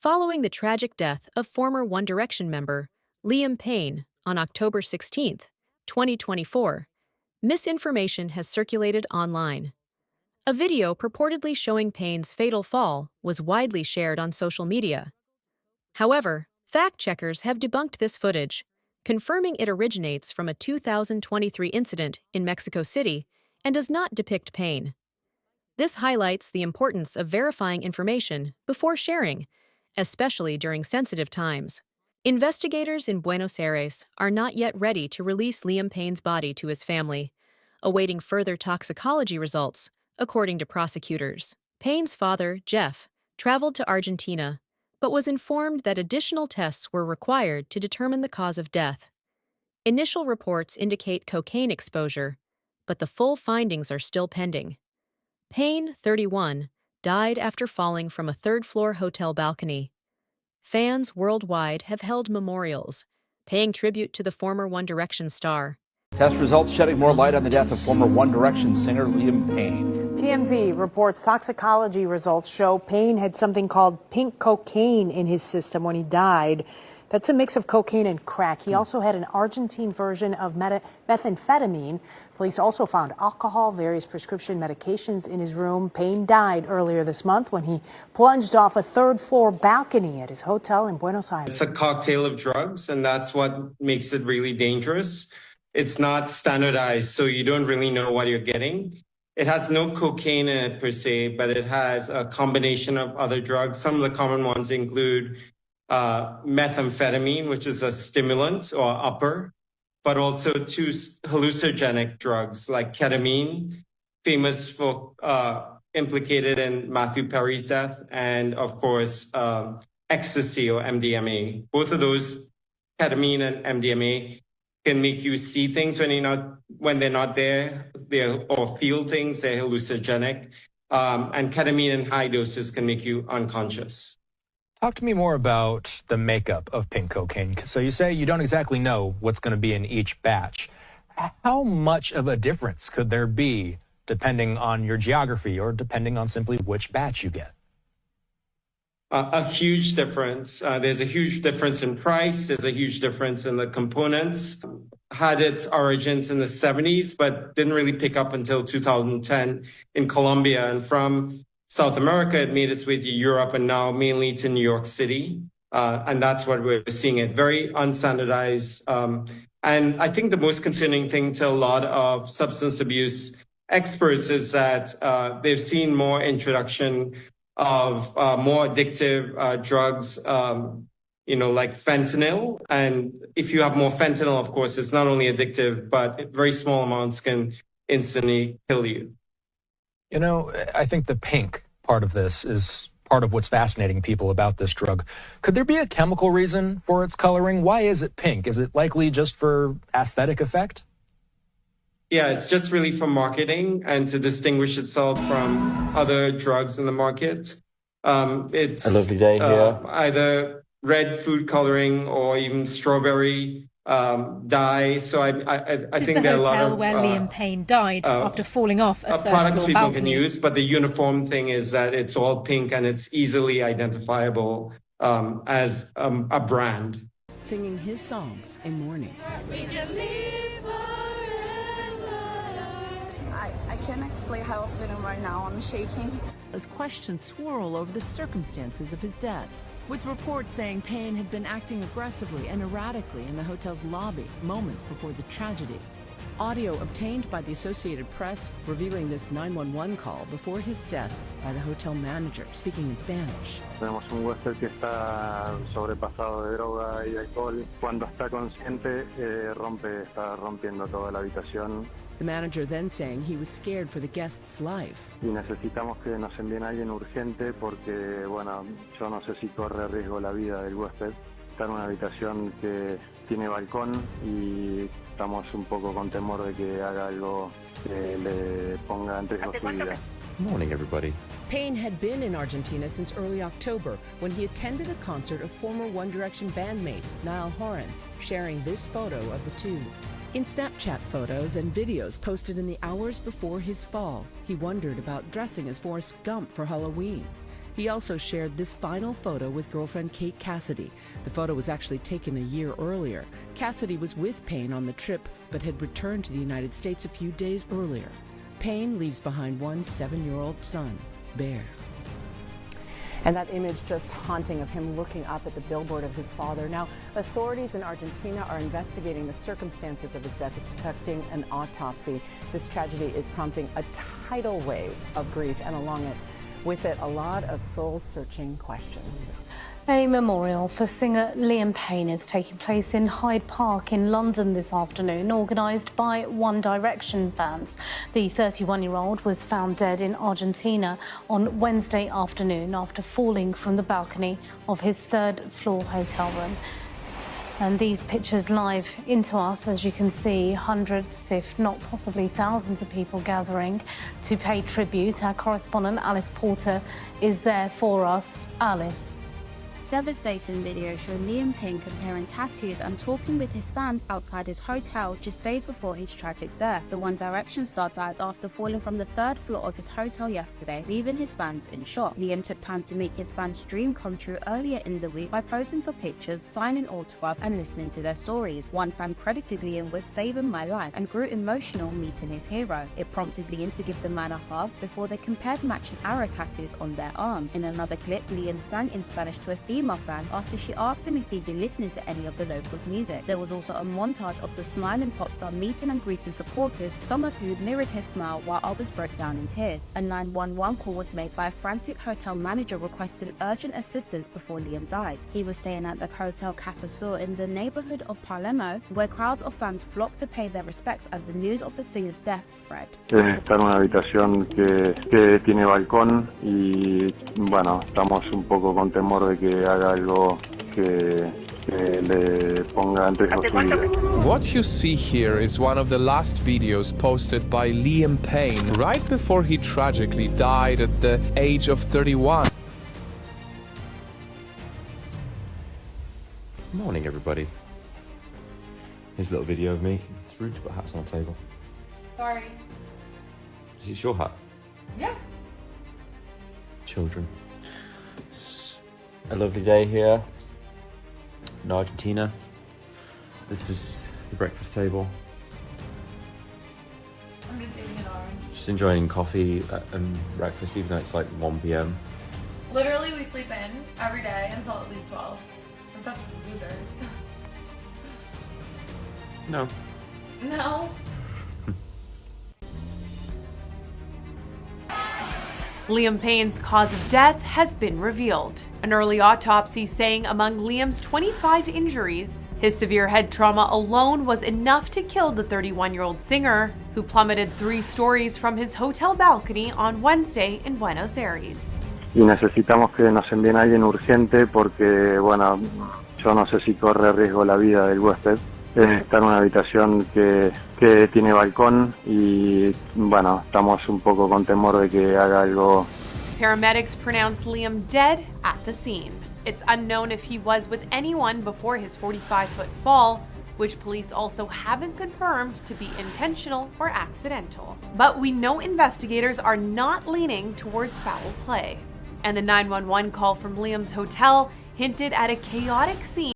Following the tragic death of former One Direction member Liam Payne on October 16, 2024, misinformation has circulated online. A video purportedly showing Payne's fatal fall was widely shared on social media. However, fact-checkers have debunked this footage, confirming it originates from a 2023 incident in Mexico City and does not depict Payne. This highlights the importance of verifying information before sharing, especially during sensitive times. Investigators in Buenos Aires are not yet ready to release Liam Payne's body to his family, awaiting further toxicology results, according to prosecutors. Payne's father, Jeff, traveled to Argentina, but was informed that additional tests were required to determine the cause of death. Initial reports indicate cocaine exposure, but the full findings are still pending. Payne, 31, died after falling from a third-floor hotel balcony. Fans worldwide have held memorials, paying tribute to the former One Direction star. Test results shedding more light on the death of former One Direction singer Liam Payne. TMZ reports toxicology results show Payne had something called pink cocaine in his system when he died. That's a mix of cocaine and crack. He also had an Argentine version of methamphetamine. Police also found alcohol, various prescription medications in his room. Payne died earlier this month when he plunged off a third-floor balcony at his hotel in Buenos Aires. It's a cocktail of drugs, and that's what makes it really dangerous. It's not standardized, so you don't really know what you're getting. It has no cocaine in it per se, but it has a combination of other drugs. Some of the common ones include methamphetamine, which is a stimulant or upper, but also two hallucinogenic drugs like ketamine, famous for implicated in Matthew Perry's death, and of course, ecstasy or MDMA. Both of those, ketamine and MDMA, can make you see things when they're not there, or feel things. They're hallucinogenic, and ketamine in high doses can make you unconscious. Talk to me more about the makeup of pink cocaine. So you say you don't exactly know what's going to be in each batch. How much of a difference could there be depending on your geography or depending on simply which batch you get? A huge difference. There's a huge difference in price. There's a huge difference in the components. Had its origins in the 70s, but didn't really pick up until 2010 in Colombia. And from South America, it made its way to Europe and now mainly to New York City. And that's what we're seeing it, very unstandardized. And I think the most concerning thing to a lot of substance abuse experts is that they've seen more introduction of more addictive drugs, like fentanyl. And if you have more fentanyl, of course, it's not only addictive, but very small amounts can instantly kill you. You know, I think the pink part of this is part of what's fascinating people about this drug. Could there be a chemical reason for its coloring? Why is it pink? Is it likely just for aesthetic effect? Yeah, it's just really for marketing and to distinguish itself from other drugs in the market. It's a lovely day here. Either red food coloring or even strawberry dye. So I think there are a lot of where Liam Payne died after falling off a products people balcony. can use, but the uniform thing is that it's all pink and it's easily identifiable as a brand. Singing his songs in mourning. I can't explain how I'm feeling right now. I'm shaking. As questions swirl over the circumstances of his death, with reports saying Payne had been acting aggressively and erratically in the hotel's lobby moments before the tragedy. Audio obtained by the Associated Press revealing this 911 call before his death by the hotel manager, speaking in Spanish. Tenemos un huésped que está sobrepasado de droga y alcohol. Cuando está consciente, está rompiendo toda la habitación. The manager then saying he was scared for the guest's life. Y necesitamos que nos envíen a alguien urgente porque, bueno, yo no sé si corre riesgo la vida del huésped. Está en una habitación que tiene balcón y estamos un poco con temor de que haga algo que le ponga en riesgo su vida. Morning, everybody. Payne had been in Argentina since early October when he attended a concert of former One Direction bandmate Niall Horan, sharing this photo of the two. In Snapchat photos and videos posted in the hours before his fall, he wondered about dressing as Forrest Gump for Halloween. He He also shared this final photo with girlfriend Kate Cassidy. The photo was actually taken a year earlier. Cassidy was with Payne on the trip, but had returned to the United States a few days earlier. Payne leaves behind one 7-year-old son, Bear. And that image just haunting of him looking up at the billboard of his father. Now, authorities in Argentina are investigating the circumstances of his death and conducting an autopsy. This tragedy is prompting a tidal wave of grief, and with it, a lot of soul-searching questions. A memorial for singer Liam Payne is taking place in Hyde Park in London this afternoon, organised by One Direction fans. The 31-year-old was found dead in Argentina on Wednesday afternoon after falling from the balcony of his third-floor hotel room. And these pictures live into us, as you can see, hundreds, if not possibly thousands of people gathering to pay tribute. Our correspondent Alice Porter is there for us. Alice. Devastating video showing Liam Payne comparing tattoos and talking with his fans outside his hotel just days before his tragic death. The One Direction star died after falling from the third floor of his hotel yesterday, leaving his fans in shock. Liam took time to make his fans' dream come true earlier in the week by posing for pictures, signing autographs and listening to their stories. One fan credited Liam with saving my life and grew emotional meeting his hero. It prompted Liam to give the man a hug before they compared matching arrow tattoos on their arm. In another clip, Liam sang in Spanish to a female fan after she asked him if he'd been listening to any of the locals' music. There was also a montage of the smiling pop star meeting and greeting supporters, some of who mirrored his smile while others broke down in tears. A 911 call was made by a frantic hotel manager requesting urgent assistance before Liam died. He was staying at the Hotel Casa Sur in the neighborhood of Palermo, where crowds of fans flocked to pay their respects as the news of the singer's death spread. Está en una habitación que tiene balcón y bueno, estamos un poco con temor de que haga algo que le ponga en riesgo su vida. What you see here is one of the last videos posted by Liam Payne right before he tragically died at the age of 31. Morning, everybody. Here's a little video of me. It's rude to put hats on the table. Sorry. Is this your hat? Yeah. Children. It's a lovely day here in Argentina. This is the breakfast table. I'm just eating an orange. Just enjoying coffee and breakfast, even though it's like 1 p.m. Literally, we sleep in every day until at least 12. We're such losers. No. No. Liam Payne's cause of death has been revealed. An early autopsy saying among Liam's 25 injuries, his severe head trauma alone was enough to kill the 31-year-old singer, who plummeted 3 stories from his hotel balcony on Wednesday in Buenos Aires. Y necesitamos que nos envíen a alguien urgente porque, bueno, yo no sé si corre riesgo la vida del huésped. Está en una habitación que tiene balcón y, bueno, estamos un poco con temor de que haga algo. Paramedics pronounced Liam dead at the scene. It's unknown if he was with anyone before his 45-foot fall, which police also haven't confirmed to be intentional or accidental. But we know investigators are not leaning towards foul play. And the 911 call from Liam's hotel hinted at a chaotic scene